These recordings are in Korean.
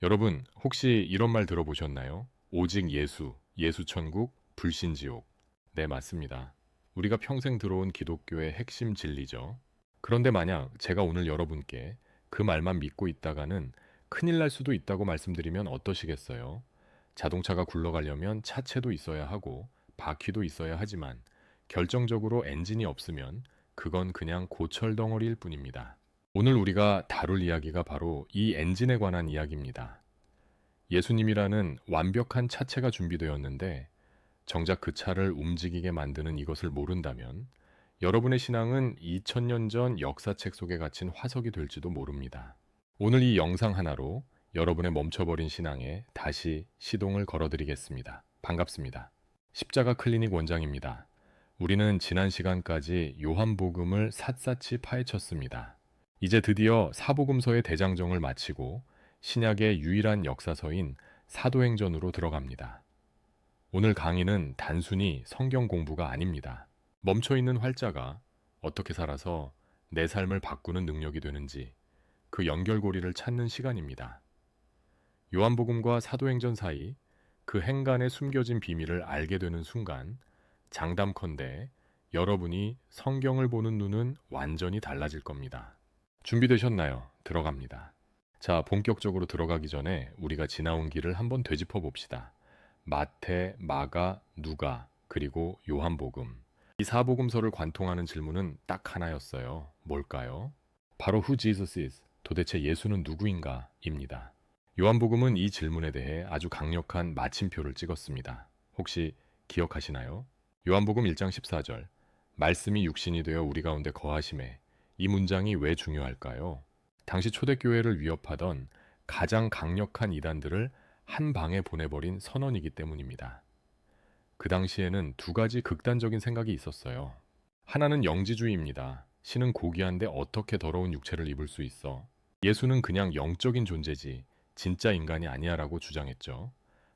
여러분, 혹시 이런 말 들어보셨나요? 오직 예수, 예수천국, 불신지옥. 네, 맞습니다. 우리가 평생 들어온 기독교의 핵심 진리죠. 그런데 만약 제가 오늘 여러분께 그 말만 믿고 있다가는 큰일 날 수도 있다고 말씀드리면 어떠시겠어요? 자동차가 굴러가려면 차체도 있어야 하고 바퀴도 있어야 하지만 결정적으로 엔진이 없으면 그건 그냥 고철 덩어리일 뿐입니다. 오늘 우리가 다룰 이야기가 바로 이 엔진에 관한 이야기입니다. 예수님이라는 완벽한 차체가 준비되었는데 정작 그 차를 움직이게 만드는 이것을 모른다면 여러분의 신앙은 2000년 전 역사책 속에 갇힌 화석이 될지도 모릅니다. 오늘 이 영상 하나로 여러분의 멈춰버린 신앙에 다시 시동을 걸어드리겠습니다. 반갑습니다. 십자가 클리닉 원장입니다. 우리는 지난 시간까지 요한복음을 샅샅이 파헤쳤습니다. 이제 드디어 사복음서의 대장정을 마치고 신약의 유일한 역사서인 사도행전으로 들어갑니다. 오늘 강의는 단순히 성경 공부가 아닙니다. 멈춰있는 활자가 어떻게 살아서 내 삶을 바꾸는 능력이 되는지 그 연결고리를 찾는 시간입니다. 요한복음과 사도행전 사이 그 행간에 숨겨진 비밀을 알게 되는 순간 장담컨대 여러분이 성경을 보는 눈은 완전히 달라질 겁니다. 준비되셨나요? 들어갑니다. 자, 본격적으로 들어가기 전에 우리가 지나온 길을 한번 되짚어 봅시다. 마태, 마가, 누가, 그리고 요한복음. 이 사복음서를 관통하는 질문은 딱 하나였어요. 뭘까요? 바로 Who Jesus is? 도대체 예수는 누구인가? 입니다. 요한복음은 이 질문에 대해 아주 강력한 마침표를 찍었습니다. 혹시 기억하시나요? 요한복음 1장 14절. 말씀이 육신이 되어 우리 가운데 거하심에. 이 문장이 왜 중요할까요? 당시 초대교회를 위협하던 가장 강력한 이단들을 한 방에 보내버린 선언이기 때문입니다. 그 당시에는 두 가지 극단적인 생각이 있었어요. 하나는 영지주의입니다. 신은 고귀한데 어떻게 더러운 육체를 입을 수 있어? 예수는 그냥 영적인 존재지 진짜 인간이 아니야라고 주장했죠.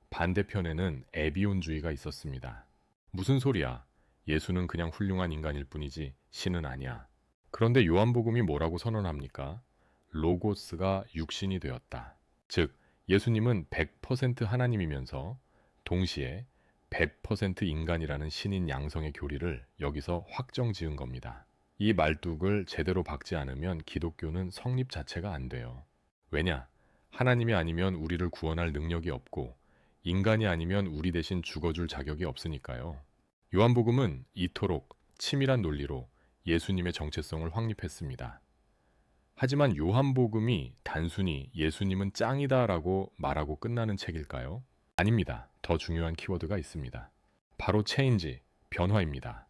반대편에는 에비온주의가 있었습니다. 무슨 소리야? 예수는 그냥 훌륭한 인간일 뿐이지 신은 아니야. 그런데 요한복음이 뭐라고 선언합니까? 로고스가 육신이 되었다. 즉, 예수님은 100% 하나님이면서 동시에 100% 인간이라는 신인 양성의 교리를 여기서 확정 지은 겁니다. 이 말뚝을 제대로 박지 않으면 기독교는 성립 자체가 안 돼요. 왜냐? 하나님이 아니면 우리를 구원할 능력이 없고 인간이 아니면 우리 대신 죽어줄 자격이 없으니까요. 요한복음은 이토록 치밀한 논리로 예수님의 정체성을 확립했습니다. 하지만 요한복음이 단순히 예수님은 짱이다라고 말하고 끝나는 책일까요? 아닙니다. 더 중요한 키워드가 있습니다. 바로 체인지, 변화입니다.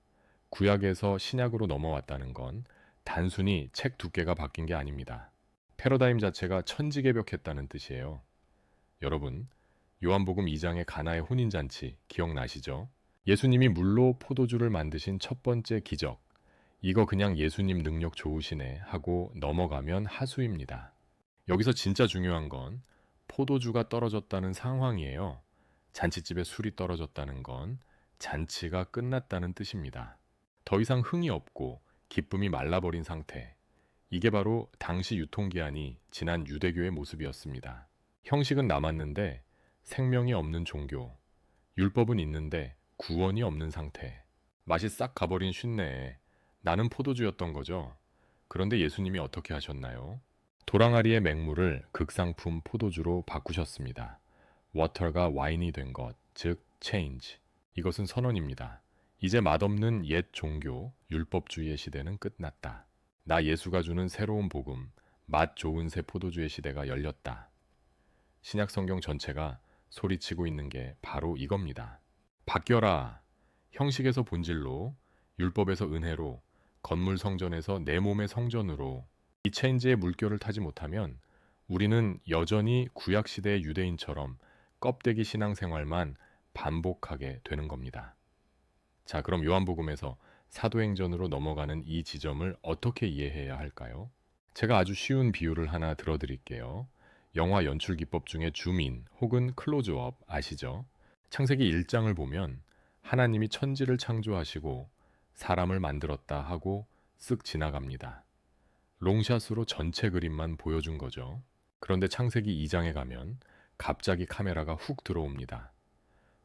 구약에서 신약으로 넘어왔다는 건 단순히 책 두께가 바뀐 게 아닙니다. 패러다임 자체가 천지개벽했다는 뜻이에요. 여러분, 요한복음 2장의 가나의 혼인잔치 기억나시죠? 예수님이 물로 포도주를 만드신 첫 번째 기적. 이거 그냥 예수님 능력 좋으시네 하고 넘어가면 하수입니다. 여기서 진짜 중요한 건 포도주가 떨어졌다는 상황이에요. 잔치집에 술이 떨어졌다는 건 잔치가 끝났다는 뜻입니다. 더 이상 흥이 없고 기쁨이 말라버린 상태. 이게 바로 당시 유통기한이 지난 유대교의 모습이었습니다. 형식은 남았는데 생명이 없는 종교, 율법은 있는데 구원이 없는 상태. 맛이 싹 가버린 쉰내에 나는 포도주였던 거죠. 그런데 예수님이 어떻게 하셨나요? 도랑아리의 맹물을 극상품 포도주로 바꾸셨습니다. 워터가 와인이 된 것, 즉 change. 이것은 선언입니다. 이제 맛없는 옛 종교, 율법주의의 시대는 끝났다. 나 예수가 주는 새로운 복음, 맛 좋은 새 포도주의 시대가 열렸다. 신약 성경 전체가 소리치고 있는 게 바로 이겁니다. 바뀌어라. 형식에서 본질로, 율법에서 은혜로, 건물 성전에서 내 몸의 성전으로. 이 체인지의 물결을 타지 못하면 우리는 여전히 구약시대의 유대인처럼 껍데기 신앙생활만 반복하게 되는 겁니다. 자, 그럼 요한복음에서 사도행전으로 넘어가는 이 지점을 어떻게 이해해야 할까요? 제가 아주 쉬운 비유를 하나 들어드릴게요. 영화 연출 기법 중에 줌인 혹은 클로즈업 아시죠? 창세기 1장을 보면 하나님이 천지를 창조하시고 사람을 만들었다 하고 쓱 지나갑니다. 롱샷으로 전체 그림만 보여준 거죠. 그런데 창세기 2장에 가면 갑자기 카메라가 훅 들어옵니다.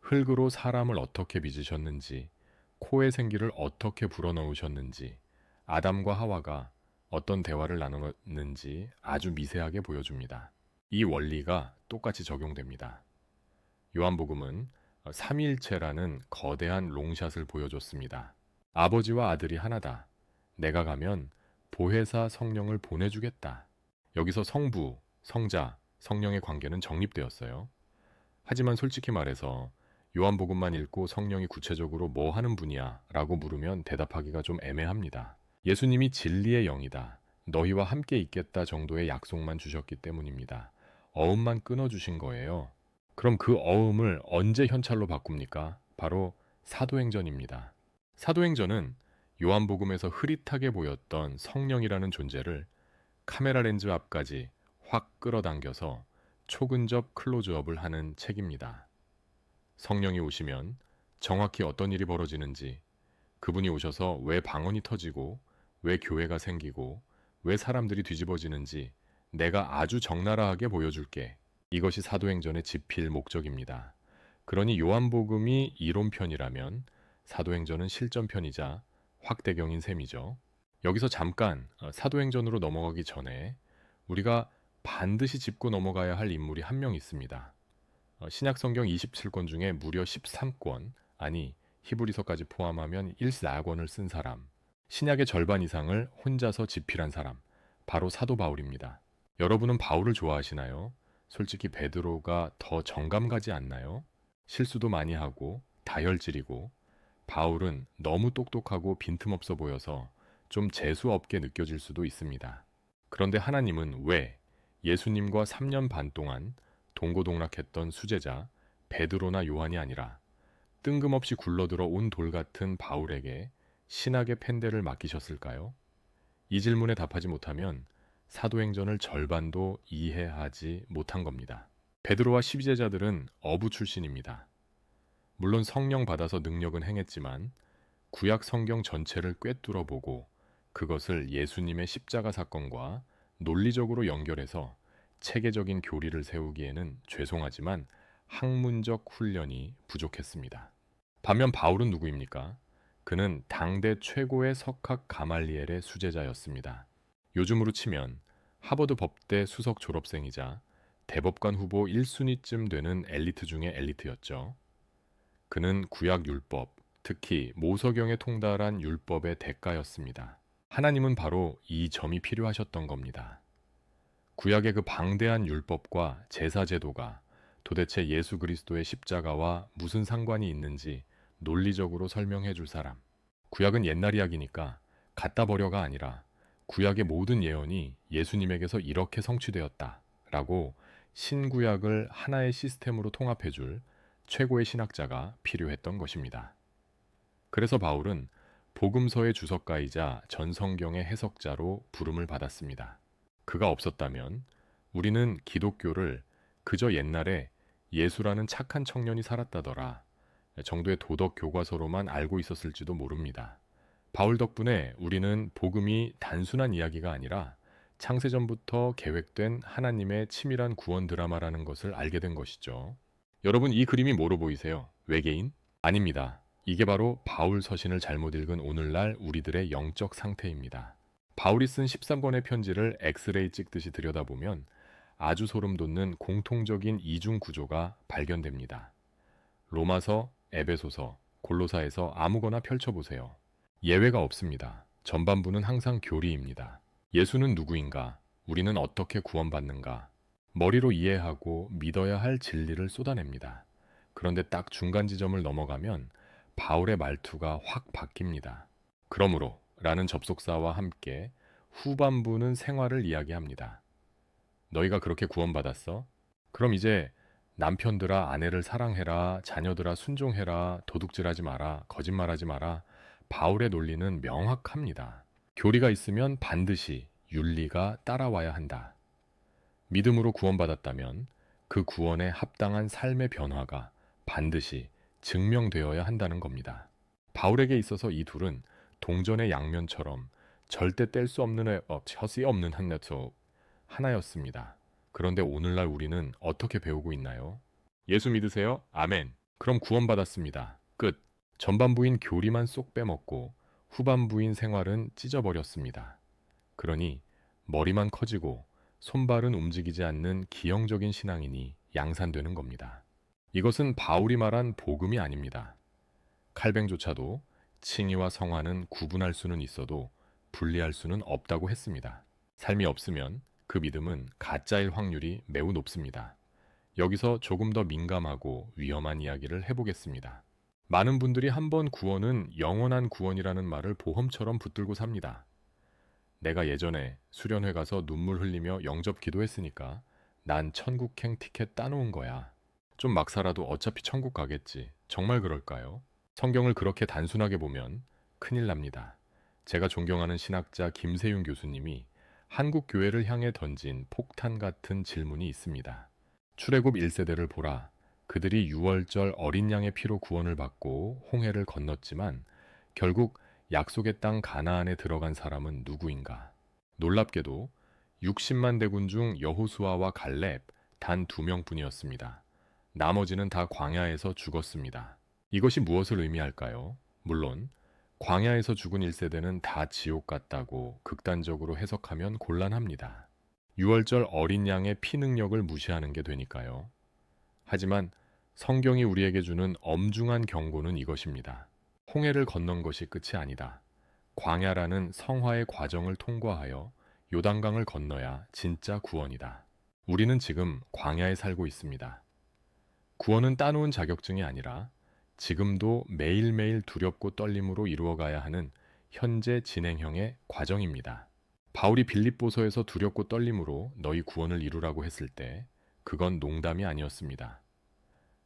흙으로 사람을 어떻게 빚으셨는지, 코의 생기를 어떻게 불어넣으셨는지, 아담과 하와가 어떤 대화를 나눴는지 아주 미세하게 보여줍니다. 이 원리가 똑같이 적용됩니다. 요한복음은 삼위일체라는 거대한 롱샷을 보여줬습니다. 아버지와 아들이 하나다. 내가 가면 보혜사 성령을 보내주겠다. 여기서 성부, 성자, 성령의 관계는 정립되었어요. 하지만 솔직히 말해서 요한복음만 읽고 성령이 구체적으로 뭐 하는 분이야? 라고 물으면 대답하기가 좀 애매합니다. 예수님이 진리의 영이다. 너희와 함께 있겠다 정도의 약속만 주셨기 때문입니다. 어음만 끊어주신 거예요. 그럼 그 어음을 언제 현찰로 바꿉니까? 바로 사도행전입니다. 사도행전은 요한복음에서 흐릿하게 보였던 성령이라는 존재를 카메라 렌즈 앞까지 확 끌어당겨서 초근접 클로즈업을 하는 책입니다. 성령이 오시면 정확히 어떤 일이 벌어지는지, 그분이 오셔서 왜 방언이 터지고, 왜 교회가 생기고, 왜 사람들이 뒤집어지는지 내가 아주 적나라하게 보여줄게. 이것이 사도행전의 집필 목적입니다. 그러니 요한복음이 이론편이라면 사도행전은 실전편이자 확대경인 셈이죠. 여기서 잠깐 사도행전으로 넘어가기 전에 우리가 반드시 짚고 넘어가야 할 인물이 한 명 있습니다. 신약 성경 27권 중에 무려 13권, 아니 히브리서까지 포함하면 14권을 쓴 사람, 신약의 절반 이상을 혼자서 집필한 사람, 바로 사도 바울입니다. 여러분은 바울을 좋아하시나요? 솔직히 베드로가 더 정감 가지 않나요? 실수도 많이 하고 다혈질이고, 바울은 너무 똑똑하고 빈틈없어 보여서 좀 재수 없게 느껴질 수도 있습니다. 그런데 하나님은 왜 예수님과 3년 반 동안 동고동락했던 수제자 베드로나 요한이 아니라 뜬금없이 굴러들어 온 돌 같은 바울에게 신학의 펜대를 맡기셨을까요? 이 질문에 답하지 못하면 사도행전을 절반도 이해하지 못한 겁니다. 베드로와 12제자들은 어부 출신입니다. 물론 성령 받아서 능력은 행했지만 구약 성경 전체를 꿰뚫어 보고 그것을 예수님의 십자가 사건과 논리적으로 연결해서 체계적인 교리를 세우기에는 죄송하지만 학문적 훈련이 부족했습니다. 반면 바울은 누구입니까? 그는 당대 최고의 석학 가말리엘의 수제자였습니다. 요즘으로 치면 하버드 법대 수석 졸업생이자 대법관 후보 1순위쯤 되는 엘리트 중의 엘리트였죠. 그는 구약 율법, 특히 모서경에 통달한 율법의 대가였습니다. 하나님은 바로 이 점이 필요하셨던 겁니다. 구약의 그 방대한 율법과 제사제도가 도대체 예수 그리스도의 십자가와 무슨 상관이 있는지 논리적으로 설명해 줄 사람. 구약은 옛날 이야기니까 갖다 버려가 아니라 구약의 모든 예언이 예수님에게서 이렇게 성취되었다 라고 신구약을 하나의 시스템으로 통합해 줄 최고의 신학자가 필요했던 것입니다. 그래서 바울은 복음서의 주석가이자 전성경의 해석자로 부름을 받았습니다. 그가 없었다면 우리는 기독교를 그저 옛날에 예수라는 착한 청년이 살았다더라 정도의 도덕 교과서로만 알고 있었을지도 모릅니다. 바울 덕분에 우리는 복음이 단순한 이야기가 아니라 창세전부터 계획된 하나님의 치밀한 구원 드라마라는 것을 알게 된 것이죠. 여러분, 이 그림이 뭐로 보이세요? 외계인? 아닙니다. 이게 바로 바울 서신을 잘못 읽은 오늘날 우리들의 영적 상태입니다. 바울이 쓴 13권의 편지를 엑스레이 찍듯이 들여다보면 아주 소름 돋는 공통적인 이중 구조가 발견됩니다. 로마서, 에베소서, 골로사에서 아무거나 펼쳐보세요. 예외가 없습니다. 전반부는 항상 교리입니다. 예수는 누구인가? 우리는 어떻게 구원받는가? 머리로 이해하고 믿어야 할 진리를 쏟아냅니다. 그런데 딱 중간 지점을 넘어가면 바울의 말투가 확 바뀝니다. 그러므로 라는 접속사와 함께 후반부는 생활을 이야기합니다. 너희가 그렇게 구원받았어? 그럼 이제 남편들아 아내를 사랑해라, 자녀들아 순종해라, 도둑질하지 마라, 거짓말하지 마라. 바울의 논리는 명확합니다. 교리가 있으면 반드시 윤리가 따라와야 한다. 믿음으로 구원받았다면 그 구원에 합당한 삶의 변화가 반드시 증명되어야 한다는 겁니다. 바울에게 있어서 이 둘은 동전의 양면처럼 절대 뗄 수 없는 젖이 없는 하나였습니다. 그런데 오늘날 우리는 어떻게 배우고 있나요? 예수 믿으세요? 아멘. 그럼 구원받았습니다. 끝. 전반부인 교리만 쏙 빼먹고 후반부인 생활은 찢어버렸습니다. 그러니 머리만 커지고 손발은 움직이지 않는 기형적인 신앙인이 양산되는 겁니다. 이것은 바울이 말한 복음이 아닙니다. 칼뱅조차도 칭의와 성화는 구분할 수는 있어도 분리할 수는 없다고 했습니다. 삶이 없으면 그 믿음은 가짜일 확률이 매우 높습니다. 여기서 조금 더 민감하고 위험한 이야기를 해보겠습니다. 많은 분들이 한번 구원은 영원한 구원이라는 말을 보험처럼 붙들고 삽니다. 내가 예전에 수련회 가서 눈물 흘리며 영접 기도했으니까 난 천국행 티켓 따놓은 거야. 좀 막 살아도 어차피 천국 가겠지. 정말 그럴까요? 성경을 그렇게 단순하게 보면 큰일 납니다. 제가 존경하는 신학자 김세윤 교수님이 한국 교회를 향해 던진 폭탄 같은 질문이 있습니다. 출애굽 1세대를 보라. 그들이 유월절 어린 양의 피로 구원을 받고 홍해를 건넜지만 결국 약속의 땅 가나안에 들어간 사람은 누구인가? 놀랍게도 60만 대군 중 여호수아와 갈렙 단 2명뿐이었습니다. 나머지는 다 광야에서 죽었습니다. 이것이 무엇을 의미할까요? 물론 광야에서 죽은 1세대는 다 지옥 같다고 극단적으로 해석하면 곤란합니다. 유월절 어린 양의 피 능력을 무시하는 게 되니까요. 하지만 성경이 우리에게 주는 엄중한 경고는 이것입니다. 홍해를 건넌 것이 끝이 아니다. 광야라는 성화의 과정을 통과하여 요단강을 건너야 진짜 구원이다. 우리는 지금 광야에 살고 있습니다. 구원은 따놓은 자격증이 아니라 지금도 매일매일 두렵고 떨림으로 이루어가야 하는 현재 진행형의 과정입니다. 바울이 빌립보서에서 두렵고 떨림으로 너희 구원을 이루라고 했을 때 그건 농담이 아니었습니다.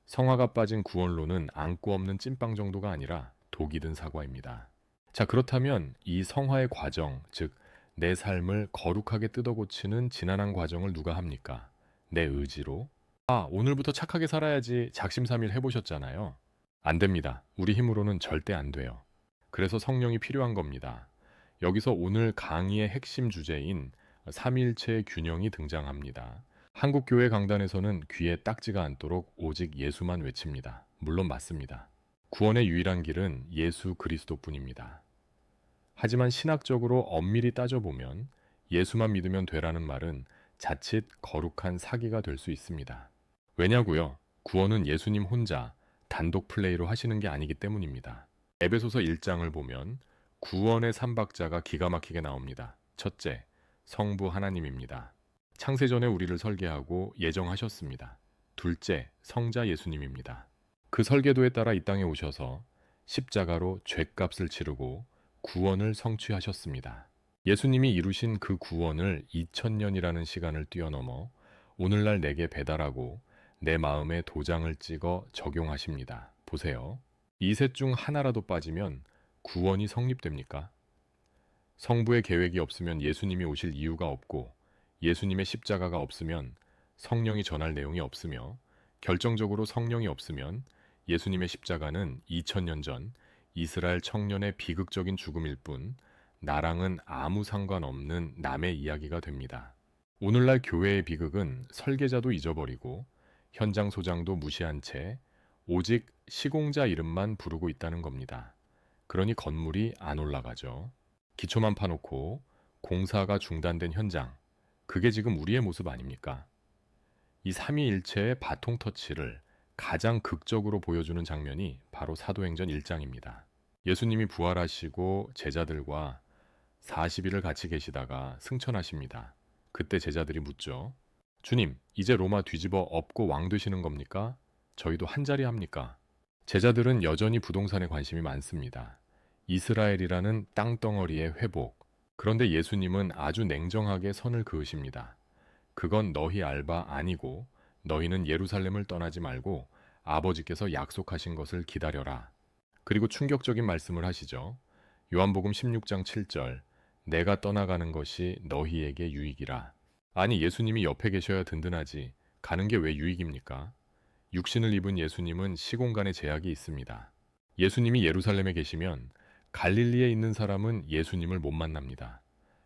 성화가 빠진 구원론은 안고 없는 찐빵 정도가 아니라 독이 든 사과입니다. 자, 그렇다면 이 성화의 과정, 즉 내 삶을 거룩하게 뜯어고치는 지난한 과정을 누가 합니까? 내 의지로? 아, 오늘부터 착하게 살아야지 작심삼일 해보셨잖아요. 안 됩니다. 우리 힘으로는 절대 안 돼요. 그래서 성령이 필요한 겁니다. 여기서 오늘 강의의 핵심 주제인 삼위일체의 균형이 등장합니다. 한국교회 강단에서는 귀에 딱지가 않도록 오직 예수만 외칩니다. 물론 맞습니다. 구원의 유일한 길은 예수 그리스도뿐입니다. 하지만 신학적으로 엄밀히 따져보면 예수만 믿으면 되라는 말은 자칫 거룩한 사기가 될 수 있습니다. 왜냐고요? 구원은 예수님 혼자 단독 플레이로 하시는 게 아니기 때문입니다. 에베소서 1장을 보면 구원의 삼박자가 기가 막히게 나옵니다. 첫째, 성부 하나님입니다. 창세전에 우리를 설계하고 예정하셨습니다. 둘째, 성자 예수님입니다. 그 설계도에 따라 이 땅에 오셔서 십자가로 죗값을 치르고 구원을 성취하셨습니다. 예수님이 이루신 그 구원을 2000년이라는 시간을 뛰어넘어 오늘날 내게 배달하고 내 마음에 도장을 찍어 적용하십니다. 보세요. 이 셋 중 하나라도 빠지면 구원이 성립됩니까? 성부의 계획이 없으면 예수님이 오실 이유가 없고 예수님의 십자가가 없으면 성령이 전할 내용이 없으며 결정적으로 성령이 없으면 예수님의 십자가는 2000년 전 이스라엘 청년의 비극적인 죽음일 뿐 나랑은 아무 상관없는 남의 이야기가 됩니다. 오늘날 교회의 비극은 설계자도 잊어버리고 현장 소장도 무시한 채 오직 시공자 이름만 부르고 있다는 겁니다. 그러니 건물이 안 올라가죠. 기초만 파놓고 공사가 중단된 현장, 그게 지금 우리의 모습 아닙니까? 이 삼위일체의 바통 터치를 가장 극적으로 보여주는 장면이 바로 사도행전 1장입니다. 예수님이 부활하시고 제자들과 40일을 같이 계시다가 승천하십니다. 그때 제자들이 묻죠. 주님, 이제 로마 뒤집어 엎고 왕 되시는 겁니까? 저희도 한자리 합니까? 제자들은 여전히 부동산에 관심이 많습니다. 이스라엘이라는 땅덩어리의 회복. 그런데 예수님은 아주 냉정하게 선을 그으십니다. 그건 너희 알 바 아니고 너희는 예루살렘을 떠나지 말고 아버지께서 약속하신 것을 기다려라. 그리고 충격적인 말씀을 하시죠. 요한복음 16장 7절 내가 떠나가는 것이 너희에게 유익이라. 아니 예수님이 옆에 계셔야 든든하지 가는 게 왜 유익입니까? 육신을 입은 예수님은 시공간에 제약이 있습니다. 예수님이 예루살렘에 계시면 갈릴리에 있는 사람은 예수님을 못 만납니다.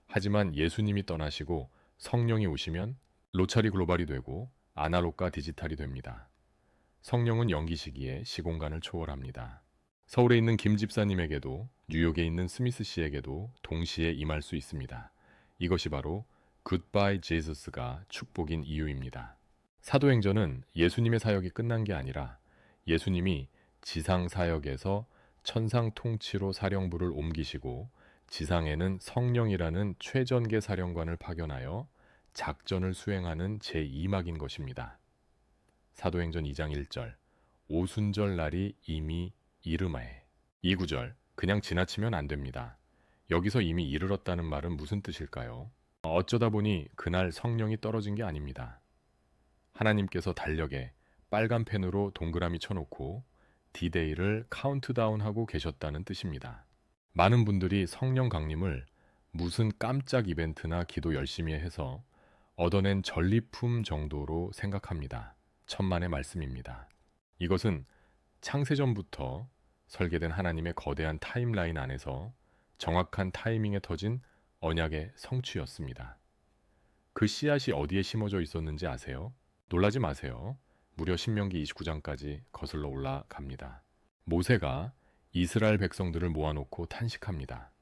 하지만 예수님이 떠나시고 성령이 오시면 로차리 글로벌이 되고 아날로그가 디지털이 됩니다. 성령은 연기 시기에 시공간을 초월합니다. 서울에 있는 김 집사님에게도 뉴욕에 있는 스미스 씨에게도 동시에 임할 수 있습니다. 이것이 바로 굿바이 제수스가 축복인 이유입니다. 사도행전은 예수님의 사역이 끝난 게 아니라 예수님이 지상 사역에서 천상 통치로 사령부를 옮기시고 지상에는 성령이라는 최전계 사령관을 파견하여 작전을 수행하는 제2막인 것입니다. 사도행전 2장 1절 오순절 날이 이미 이르마에. 이 구절 그냥 지나치면 안 됩니다. 여기서 이미 이르렀다는 말은 무슨 뜻일까요? 어쩌다 보니 그날 성령이 떨어진 게 아닙니다. 하나님께서 달력에 빨간 펜으로 동그라미 쳐놓고 디데이를 카운트다운하고 계셨다는 뜻입니다. 많은 분들이 성령 강림을 무슨 깜짝 이벤트나 기도 열심히 해서 얻어낸 전리품 정도로 생각합니다. 천만의 말씀입니다. 이것은 창세전부터 설계된 하나님의 거대한 타임라인 안에서 정확한 타이밍에 터진 언약의 성취였습니다. 그 씨앗이 어디에 심어져 있었는지 아세요? 놀라지 마세요. 무려 신명기 29장까지 거슬러 올라갑니다. 모세가 이스라엘 백성들을 모아놓고 탄식합니다.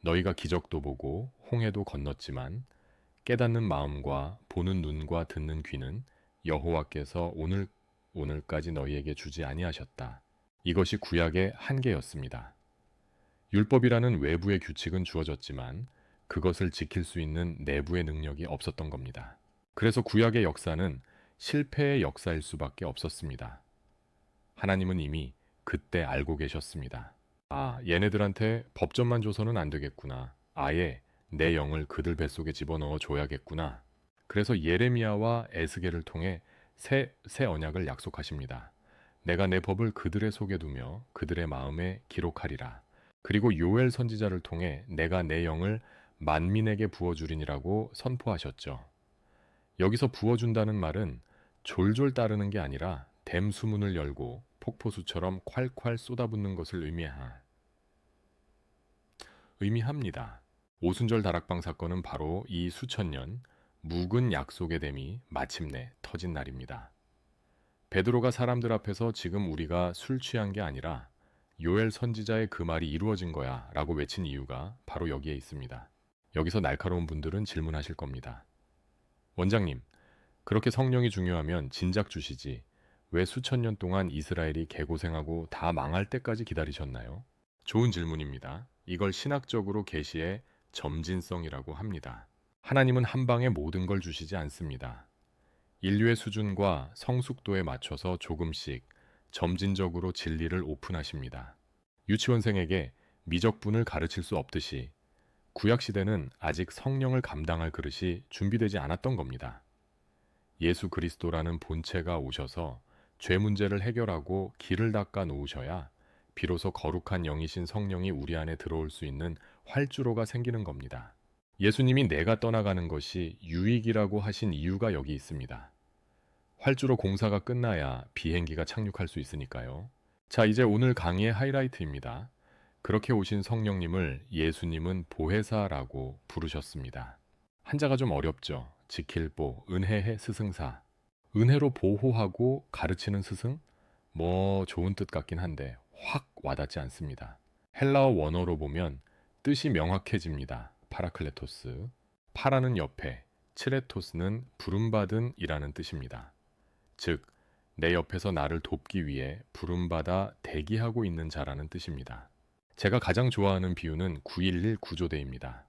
너희가 기적도 보고 홍해도 건넜지만 깨닫는 마음과 보는 눈과 듣는 귀는 여호와께서 오늘까지 너희에게 주지 아니하셨다. 이것이 구약의 한계였습니다. 율법이라는 외부의 규칙은 주어졌지만 그것을 지킬 수 있는 내부의 능력이 없었던 겁니다. 그래서 구약의 역사는 실패의 역사일 수밖에 없었습니다. 하나님은 이미 그때 알고 계셨습니다. 아, 얘네들한테 법전만 줘서는 안 되겠구나. 아예 내 영을 그들 뱃속에 집어넣어 줘야겠구나. 그래서 예레미야와 에스겔을 통해 새 언약을 약속하십니다. 내가 내 법을 그들의 속에 두며 그들의 마음에 기록하리라. 그리고 요엘 선지자를 통해 내가 내 영을 만민에게 부어주리니라고 선포하셨죠. 여기서 부어준다는 말은 졸졸 따르는 게 아니라 댐수문을 열고 폭포수처럼 콸콸 쏟아붓는 것을 의미합니다. 오순절 다락방 사건은 바로 이 수천 년 묵은 약속의 댐이 마침내 터진 날입니다. 베드로가 사람들 앞에서 지금 우리가 술 취한 게 아니라 요엘 선지자의 그 말이 이루어진 거야 라고 외친 이유가 바로 여기에 있습니다. 여기서 날카로운 분들은 질문하실 겁니다. 원장님, 그렇게 성령이 중요하면 진작 주시지 왜 수천 년 동안 이스라엘이 개고생하고 다 망할 때까지 기다리셨나요? 좋은 질문입니다. 이걸 신학적으로 계시의 점진성이라고 합니다. 하나님은 한 방에 모든 걸 주시지 않습니다. 인류의 수준과 성숙도에 맞춰서 조금씩 점진적으로 진리를 오픈하십니다. 유치원생에게 미적분을 가르칠 수 없듯이 구약시대는 아직 성령을 감당할 그릇이 준비되지 않았던 겁니다. 예수 그리스도라는 본체가 오셔서 죄 문제를 해결하고 길을 닦아 놓으셔야 비로소 거룩한 영이신 성령이 우리 안에 들어올 수 있는 활주로가 생기는 겁니다. 예수님이 내가 떠나가는 것이 유익이라고 하신 이유가 여기 있습니다. 활주로 공사가 끝나야 비행기가 착륙할 수 있으니까요. 자, 이제 오늘 강의의 하이라이트입니다. 그렇게 오신 성령님을 예수님은 보혜사라고 부르셨습니다. 한자가 좀 어렵죠. 지킬보, 은혜해 스승사. 은혜로 보호하고 가르치는 스승? 뭐 좋은 뜻 같긴 한데 확 와닿지 않습니다. 헬라어 원어로 보면 뜻이 명확해집니다. 파라클레토스. 파라는 옆에, 칠레토스는 부름받은 이라는 뜻입니다. 즉, 내 옆에서 나를 돕기 위해 부름받아 대기하고 있는 자라는 뜻입니다. 제가 가장 좋아하는 비유는 9.11 구조대입니다.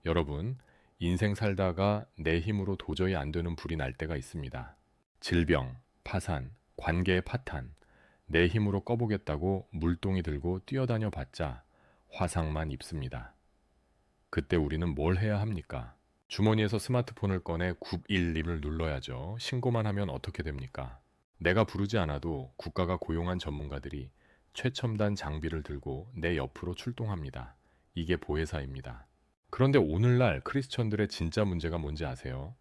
여러분, 인생 살다가 내 힘으로 도저히 안 되는 불이 날 때가 있습니다. 질병, 파산, 관계의 파탄, 내 힘으로 꺼보겠다고 물동이 들고 뛰어다녀 봤자 화상만 입습니다. 그때 우리는 뭘 해야 합니까? 주머니에서 스마트폰을 꺼내 911을 눌러야죠. 신고만 하면 어떻게 됩니까? 내가 부르지 않아도 국가가 고용한 전문가들이 최첨단 장비를 들고 내 옆으로 출동합니다. 이게 보혜사입니다. 그런데 오늘날 크리스천들의 진짜 문제가 뭔지 아세요?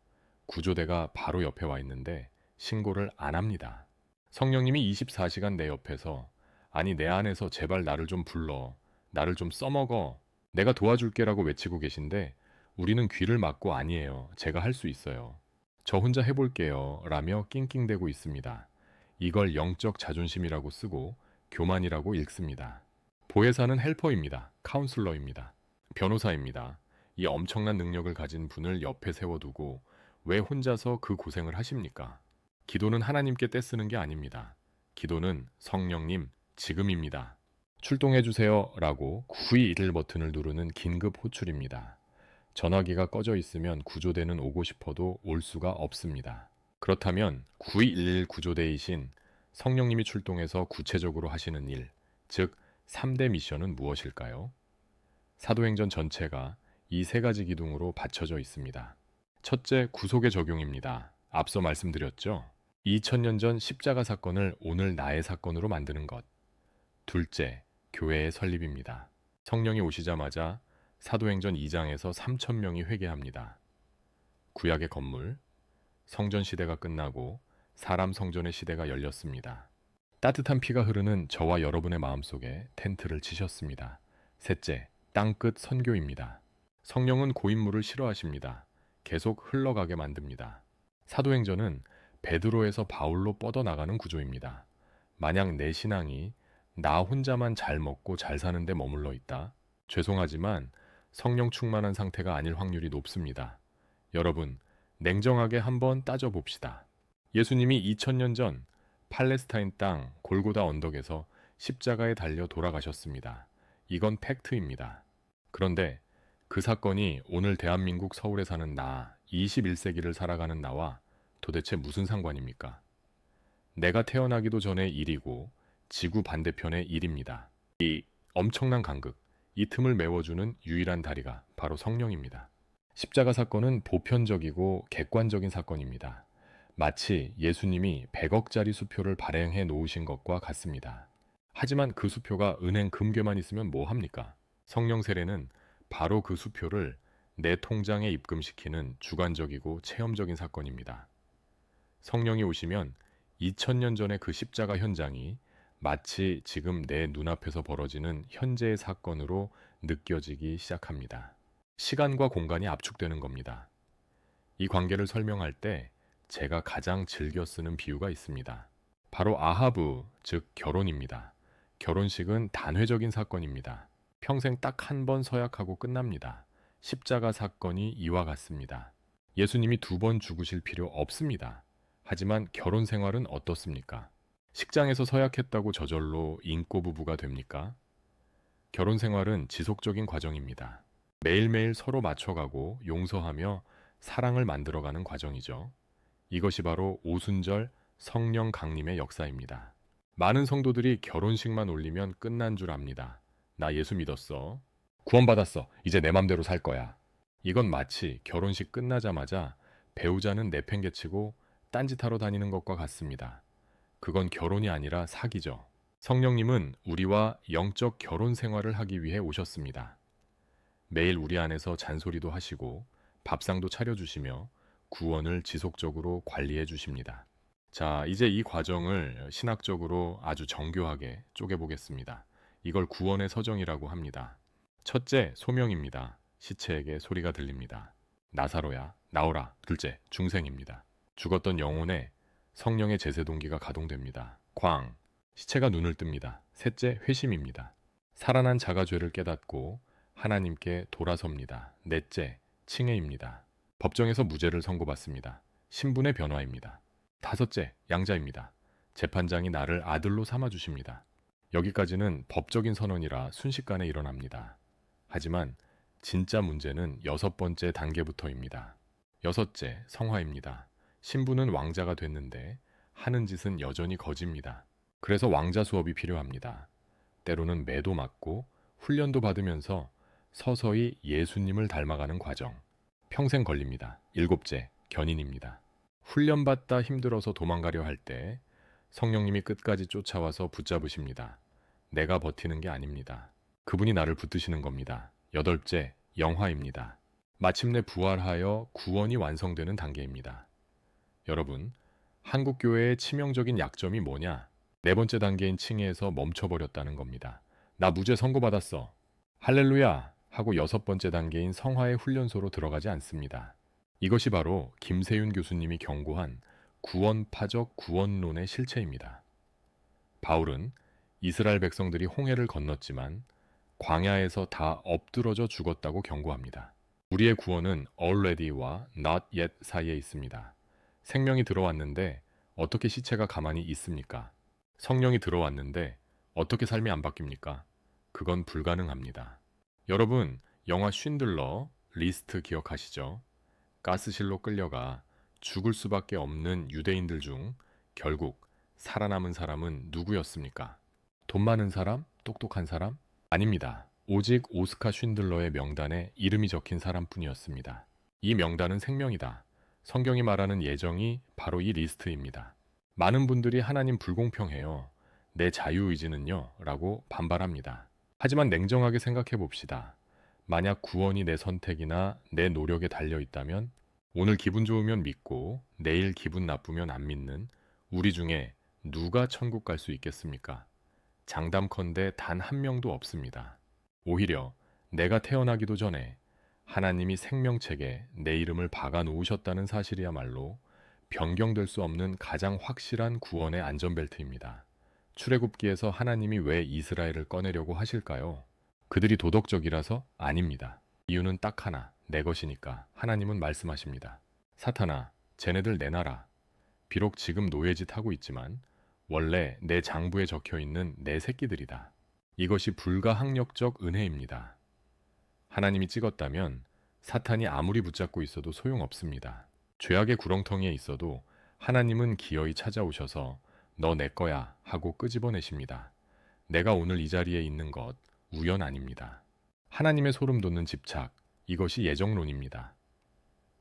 구조대가 바로 옆에 와 있는데 신고를 안 합니다. 성령님이 24시간 내 옆에서 아니 내 안에서 제발 나를 좀 불러. 나를 좀 써먹어. 내가 도와줄게라고 외치고 계신데 우리는 귀를 막고 아니에요. 제가 할 수 있어요. 저 혼자 해볼게요 라며 낑낑대고 있습니다. 이걸 영적 자존심이라고 쓰고 교만이라고 읽습니다. 보혜사는 헬퍼입니다. 카운슬러입니다. 변호사입니다. 이 엄청난 능력을 가진 분을 옆에 세워두고 왜 혼자서 그 고생을 하십니까? 기도는 하나님께 떼쓰는 게 아닙니다. 기도는 성령님 지금입니다. 출동해주세요 라고 921 버튼을 누르는 긴급 호출입니다. 전화기가 꺼져 있으면 구조대는 오고 싶어도 올 수가 없습니다. 그렇다면 9211 구조대이신 성령님이 출동해서 구체적으로 하시는 일, 즉 3대 미션은 무엇일까요? 사도행전 전체가 이 세 가지 기둥으로 받쳐져 있습니다. 첫째, 구속의 적용입니다. 앞서 말씀드렸죠? 2000년 전 십자가 사건을 오늘 나의 사건으로 만드는 것. 둘째, 교회의 설립입니다. 성령이 오시자마자 사도행전 2장에서 3,000명이 회개합니다. 구약의 건물, 성전 시대가 끝나고 사람 성전의 시대가 열렸습니다. 따뜻한 피가 흐르는 저와 여러분의 마음속에 텐트를 치셨습니다. 셋째, 땅끝 선교입니다. 성령은 고인물을 싫어하십니다. 계속 흘러가게 만듭니다. 사도행전은 베드로에서 바울로 뻗어나가는 구조입니다. 만약 내 신앙이 나 혼자만 잘 먹고 잘 사는데 머물러 있다? 죄송하지만 성령 충만한 상태가 아닐 확률이 높습니다. 여러분, 냉정하게 한번 따져봅시다. 예수님이 2000년 전 팔레스타인 땅 골고다 언덕에서 십자가에 달려 돌아가셨습니다. 이건 팩트입니다. 그런데 그 사건이 오늘 대한민국 서울에 사는 나, 21세기를 살아가는 나와 도대체 무슨 상관입니까? 내가 태어나기도 전의 일이고 지구 반대편의 일입니다. 이 엄청난 간극, 이 틈을 메워주는 유일한 다리가 바로 성령입니다. 십자가 사건은 보편적이고 객관적인 사건입니다. 마치 예수님이 100억짜리 수표를 발행해 놓으신 것과 같습니다. 하지만 그 수표가 은행 금괴만 있으면 뭐 합니까? 성령 세례는 바로 그 수표를 내 통장에 입금시키는 주관적이고 체험적인 사건입니다. 성령이 오시면 2000년 전의 그 십자가 현장이 마치 지금 내 눈앞에서 벌어지는 현재의 사건으로 느껴지기 시작합니다. 시간과 공간이 압축되는 겁니다. 이 관계를 설명할 때 제가 가장 즐겨 쓰는 비유가 있습니다. 바로 아하브, 즉 결혼입니다. 결혼식은 단회적인 사건입니다. 평생 딱 한 번 서약하고 끝납니다. 십자가 사건이 이와 같습니다. 예수님이 2번 죽으실 필요 없습니다. 하지만 결혼 생활은 어떻습니까? 식장에서 서약했다고 저절로 인꼬 부부가 됩니까? 결혼 생활은 지속적인 과정입니다. 매일매일 서로 맞춰가고 용서하며 사랑을 만들어가는 과정이죠. 이것이 바로 오순절 성령 강림의 역사입니다. 많은 성도들이 결혼식만 올리면 끝난 줄 압니다. 나 예수 믿었어. 구원받았어. 이제 내 맘대로 살 거야. 이건 마치 결혼식 끝나자마자 배우자는 내팽개치고 딴짓하러 다니는 것과 같습니다. 그건 결혼이 아니라 사기죠. 성령님은 우리와 영적 결혼 생활을 하기 위해 오셨습니다. 매일 우리 안에서 잔소리도 하시고 밥상도 차려주시며 구원을 지속적으로 관리해 주십니다. 자, 이제 이 과정을 신학적으로 아주 정교하게 쪼개보겠습니다. 이걸 구원의 서정이라고 합니다. 첫째, 소명입니다. 시체에게 소리가 들립니다. 나사로야, 나오라. 둘째, 중생입니다. 죽었던 영혼에 성령의 제세 동기가 가동됩니다. 광, 시체가 눈을 뜹니다. 셋째, 회심입니다. 살아난 자가 죄를 깨닫고 하나님께 돌아섭니다. 넷째, 칭해입니다. 법정에서 무죄를 선고받습니다. 신분의 변화입니다. 다섯째, 양자입니다. 재판장이 나를 아들로 삼아주십니다. 여기까지는 법적인 선언이라 순식간에 일어납니다. 하지만 진짜 문제는 6번째 단계부터입니다. 여섯째, 성화입니다. 신부는 왕자가 됐는데 하는 짓은 여전히 거지입니다. 그래서 왕자 수업이 필요합니다. 때로는 매도 맞고 훈련도 받으면서 서서히 예수님을 닮아가는 과정. 평생 걸립니다. 일곱째, 견인입니다. 훈련받다 힘들어서 도망가려 할 때 성령님이 끝까지 쫓아와서 붙잡으십니다. 내가 버티는 게 아닙니다. 그분이 나를 붙드시는 겁니다. 여덟째, 영화입니다. 마침내 부활하여 구원이 완성되는 단계입니다. 여러분, 한국교회의 치명적인 약점이 뭐냐? 네 번째 단계인 칭의에서 멈춰버렸다는 겁니다. 나 무죄 선고받았어. 할렐루야! 하고 6번째 단계인 성화의 훈련소로 들어가지 않습니다. 이것이 바로 김세윤 교수님이 경고한 구원파적 구원론의 실체입니다. 바울은 이스라엘 백성들이 홍해를 건넜지만 광야에서 다 엎드러져 죽었다고 경고합니다. 우리의 구원은 already와 not yet 사이에 있습니다. 생명이 들어왔는데 어떻게 시체가 가만히 있습니까? 성령이 들어왔는데 어떻게 삶이 안 바뀝니까? 그건 불가능합니다. 여러분, 영화 쉰들러 리스트 기억하시죠? 가스실로 끌려가 죽을 수밖에 없는 유대인들 중 결국 살아남은 사람은 누구였습니까? 돈 많은 사람? 똑똑한 사람? 아닙니다. 오직 오스카 쉰들러의 명단에 이름이 적힌 사람뿐이었습니다. 이 명단은 생명이다. 성경이 말하는 예정이 바로 이 리스트입니다. 많은 분들이 하나님 불공평해요. 내 자유의지는요? 라고 반발합니다. 하지만 냉정하게 생각해 봅시다. 만약 구원이 내 선택이나 내 노력에 달려 있다면 오늘 기분 좋으면 믿고 내일 기분 나쁘면 안 믿는 우리 중에 누가 천국 갈 수 있겠습니까? 장담컨대 단 한 명도 없습니다. 오히려 내가 태어나기도 전에 하나님이 생명책에 내 이름을 박아 놓으셨다는 사실이야말로 변경될 수 없는 가장 확실한 구원의 안전벨트입니다. 출애굽기에서 하나님이 왜 이스라엘을 꺼내려고 하실까요? 그들이 도덕적이라서? 아닙니다. 이유는 딱 하나, 내 것이니까. 하나님은 말씀하십니다. 사탄아, 쟤네들 내놔라. 비록 지금 노예짓 하고 있지만 원래 내 장부에 적혀 있는 내 새끼들이다. 이것이 불가항력적 은혜입니다. 하나님이 찍었다면 사탄이 아무리 붙잡고 있어도 소용없습니다. 죄악의 구렁텅이에 있어도 하나님은 기어이 찾아오셔서 너 내 거야 하고 끄집어내십니다. 내가 오늘 이 자리에 있는 것 우연 아닙니다. 하나님의 소름 돋는 집착, 이것이 예정론입니다.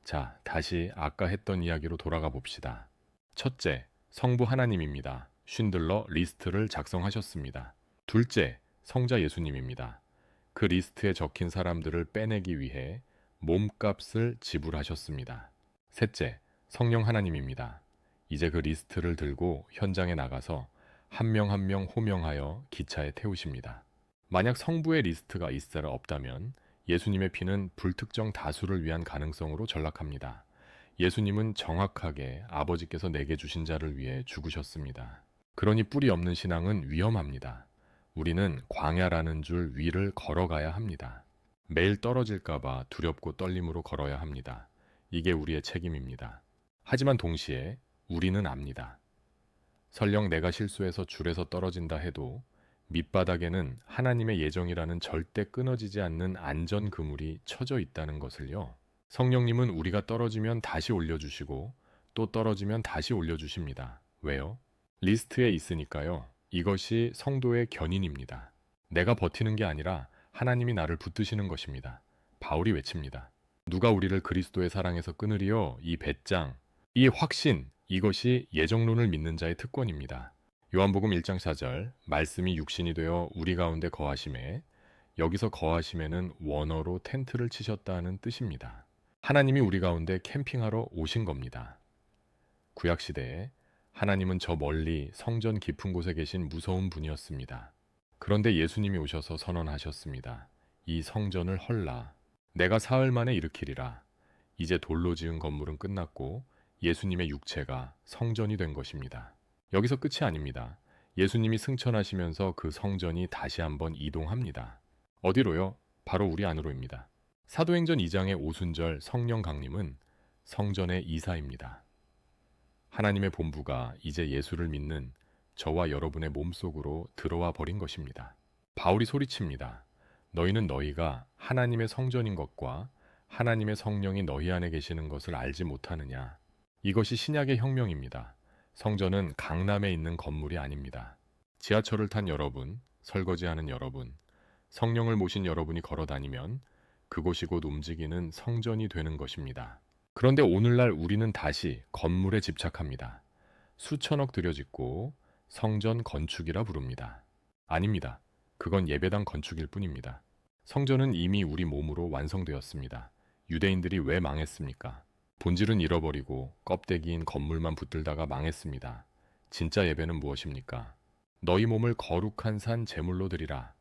자, 다시 아까 했던 이야기로 돌아가 봅시다. 첫째, 성부 하나님입니다. 쉰들러 리스트를 작성하셨습니다. 둘째, 성자 예수님입니다. 그 리스트에 적힌 사람들을 빼내기 위해 몸값을 지불하셨습니다. 셋째, 성령 하나님입니다. 이제 그 리스트를 들고 현장에 나가서 한 명 한 명 호명하여 기차에 태우십니다. 만약 성부의 리스트가 있어라 없다면 예수님의 피는 불특정 다수를 위한 가능성으로 전락합니다. 예수님은 정확하게 아버지께서 내게 주신 자를 위해 죽으셨습니다. 그러니 뿌리 없는 신앙은 위험합니다. 우리는 광야라는 줄 위를 걸어가야 합니다. 매일 떨어질까봐 두렵고 떨림으로 걸어야 합니다. 이게 우리의 책임입니다. 하지만 동시에 우리는 압니다. 설령 내가 실수해서 줄에서 떨어진다 해도 밑바닥에는 하나님의 예정이라는 절대 끊어지지 않는 안전 그물이 쳐져 있다는 것을요. 성령님은 우리가 떨어지면 다시 올려주시고 또 떨어지면 다시 올려주십니다. 왜요? 리스트에 있으니까요. 이것이 성도의 견인입니다. 내가 버티는 게 아니라 하나님이 나를 붙드시는 것입니다. 바울이 외칩니다. 누가 우리를 그리스도의 사랑에서 끊으리요? 이 배짱, 이 확신, 이것이 예정론을 믿는 자의 특권입니다. 요한복음 1장 4절, 말씀이 육신이 되어 우리 가운데 거하심에, 여기서 거하심에는 원어로 텐트를 치셨다는 뜻입니다. 하나님이 우리 가운데 캠핑하러 오신 겁니다. 구약시대에 하나님은 저 멀리 성전 깊은 곳에 계신 무서운 분이었습니다. 그런데 예수님이 오셔서 선언하셨습니다. 이 성전을 헐라. 내가 사흘 만에 일으키리라. 이제 돌로 지은 건물은 끝났고 예수님의 육체가 성전이 된 것입니다. 여기서 끝이 아닙니다. 예수님이 승천하시면서 그 성전이 다시 한번 이동합니다. 어디로요? 바로 우리 안으로입니다. 사도행전 2장의 오순절 성령 강림은 성전의 이사입니다. 하나님의 본부가 이제 예수를 믿는 저와 여러분의 몸속으로 들어와 버린 것입니다. 바울이 소리칩니다. 너희는 너희가 하나님의 성전인 것과 하나님의 성령이 너희 안에 계시는 것을 알지 못하느냐. 이것이 신약의 혁명입니다. 성전은 강남에 있는 건물이 아닙니다. 지하철을 탄 여러분, 설거지하는 여러분, 성령을 모신 여러분이 걸어 다니면 그곳이 곧 움직이는 성전이 되는 것입니다. 그런데 오늘날 우리는 다시 건물에 집착합니다. 수천억 들여짓고 성전 건축이라 부릅니다. 아닙니다. 그건 예배당 건축일 뿐입니다. 성전은 이미 우리 몸으로 완성되었습니다. 유대인들이 왜 망했습니까? 본질은 잃어버리고 껍데기인 건물만 붙들다가 망했습니다. 진짜 예배는 무엇입니까? 너희 몸을 거룩한 산 제물로 드리라.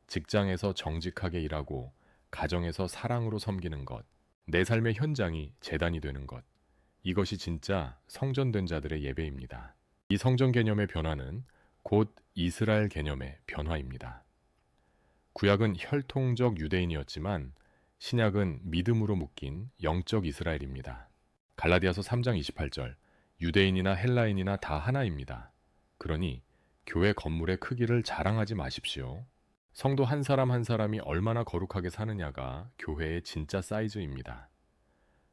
직장에서 정직하게 일하고 가정에서 사랑으로 섬기는 것. 내 삶의 현장이 제단이 되는 것. 이것이 진짜 성전된 자들의 예배입니다. 이 성전 개념의 변화는 곧 이스라엘 개념의 변화입니다. 구약은 혈통적 유대인이었지만 신약은 믿음으로 묶인 영적 이스라엘입니다. 갈라디아서 3장 28절 유대인이나 헬라인이나 다 하나입니다. 그러니 교회 건물의 크기를 자랑하지 마십시오. 성도 한 사람 한 사람이 얼마나 거룩하게 사느냐가 교회의 진짜 사이즈입니다.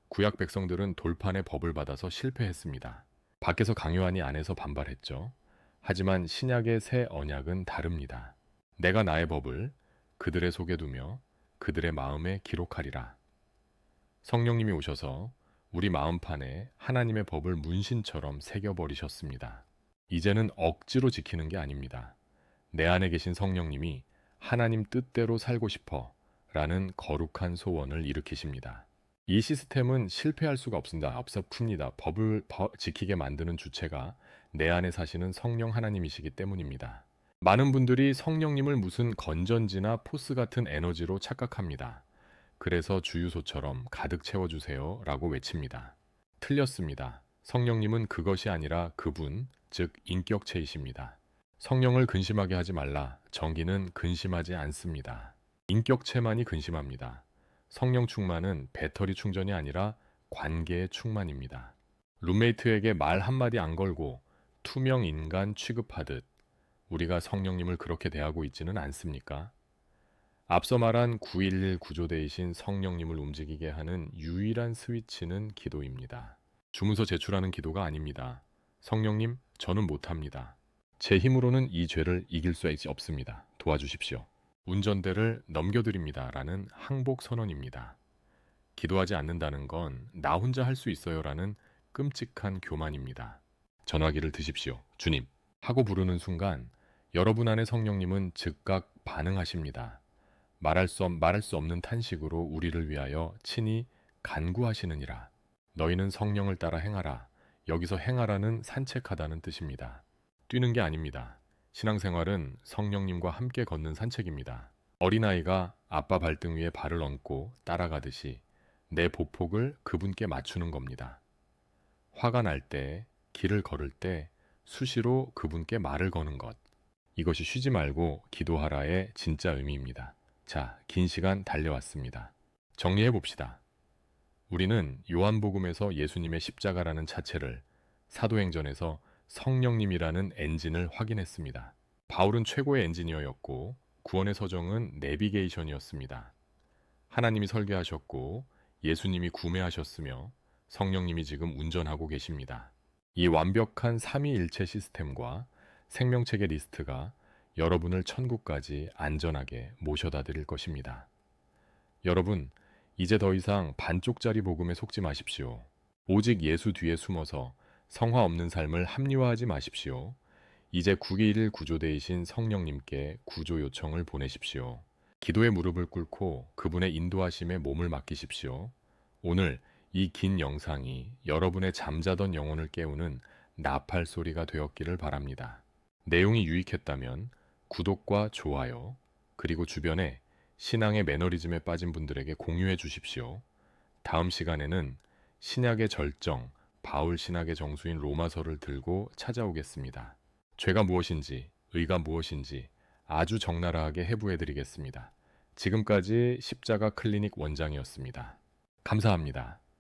구약 백성들은 돌판의 법을 받아서 실패했습니다. 밖에서 강요하니 안에서 반발했죠. 하지만 신약의 새 언약은 다릅니다. 내가 나의 법을 그들의 속에 두며 그들의 마음에 기록하리라. 성령님이 오셔서 우리 마음판에 하나님의 법을 문신처럼 새겨버리셨습니다. 이제는 억지로 지키는 게 아닙니다. 내 안에 계신 성령님이 하나님 뜻대로 살고 싶어 라는 거룩한 소원을 일으키십니다. 이 시스템은 실패할 수가 없습니다. 앞서 풉니다. 법을 지키게 만드는 주체가 내 안에 사시는 성령 하나님이시기 때문입니다. 많은 분들이 성령님을 무슨 건전지나 포스 같은 에너지로 착각합니다. 그래서 주유소처럼 가득 채워주세요 라고 외칩니다. 틀렸습니다. 성령님은 그것이 아니라 그분, 즉 인격체이십니다. 성령을 근심하게 하지 말라. 정기는 근심하지 않습니다. 인격체만이 근심합니다. 성령 충만은 배터리 충전이 아니라 관계의 충만입니다. 룸메이트에게 말 한마디 안 걸고 투명 인간 취급하듯 우리가 성령님을 그렇게 대하고 있지는 않습니까? 앞서 말한 911 구조대이신 성령님을 움직이게 하는 유일한 스위치는 기도입니다. 주문서 제출하는 기도가 아닙니다. 성령님, 저는 못합니다. 제 힘으로는 이 죄를 이길 수 없습니다. 도와주십시오. 운전대를 넘겨드립니다. 라는 항복 선언입니다. 기도하지 않는다는 건 나 혼자 할 수 있어요. 라는 끔찍한 교만입니다. 전화기를 드십시오. 주님. 하고 부르는 순간 여러분 안의 성령님은 즉각 반응하십니다. 말할 수 없는 탄식으로 우리를 위하여 친히 간구하시느니라. 너희는 성령을 따라 행하라. 여기서 행하라는 산책하다는 뜻입니다. 뛰는 게 아닙니다. 신앙생활은 성령님과 함께 걷는 산책입니다. 어린아이가 아빠 발등 위에 발을 얹고 따라가듯이 내 보폭을 그분께 맞추는 겁니다. 화가 날 때, 길을 걸을 때 수시로 그분께 말을 거는 것. 이것이 쉬지 말고 기도하라의 진짜 의미입니다. 자, 긴 시간 달려왔습니다. 정리해 봅시다. 우리는 요한복음에서 예수님의 십자가라는 차체를, 사도행전에서 성령님이라는 엔진을 확인했습니다. 바울은 최고의 엔지니어였고 구원의 서정은 내비게이션이었습니다. 하나님이 설계하셨고 예수님이 구매하셨으며 성령님이 지금 운전하고 계십니다. 이 완벽한 삼위일체 시스템과 생명책의 리스트가 여러분을 천국까지 안전하게 모셔다 드릴 것입니다. 여러분, 이제 더 이상 반쪽짜리 복음에 속지 마십시오. 오직 예수 뒤에 숨어서 성화 없는 삶을 합리화하지 마십시오. 이제 921 구조대이신 성령님께 구조 요청을 보내십시오. 기도의 무릎을 꿇고 그분의 인도하심에 몸을 맡기십시오. 오늘 이 긴 영상이 여러분의 잠자던 영혼을 깨우는 나팔 소리가 되었기를 바랍니다. 내용이 유익했다면 구독과 좋아요, 그리고 주변에 신앙의 매너리즘에 빠진 분들에게 공유해 주십시오. 다음 시간에는 신약의 절정, 바울 신학의 정수인 로마서를 들고 찾아오겠습니다. 죄가 무엇인지, 의가 무엇인지 아주 적나라하게 해부해 드리겠습니다. 지금까지 십자가 클리닉 원장이었습니다. 감사합니다.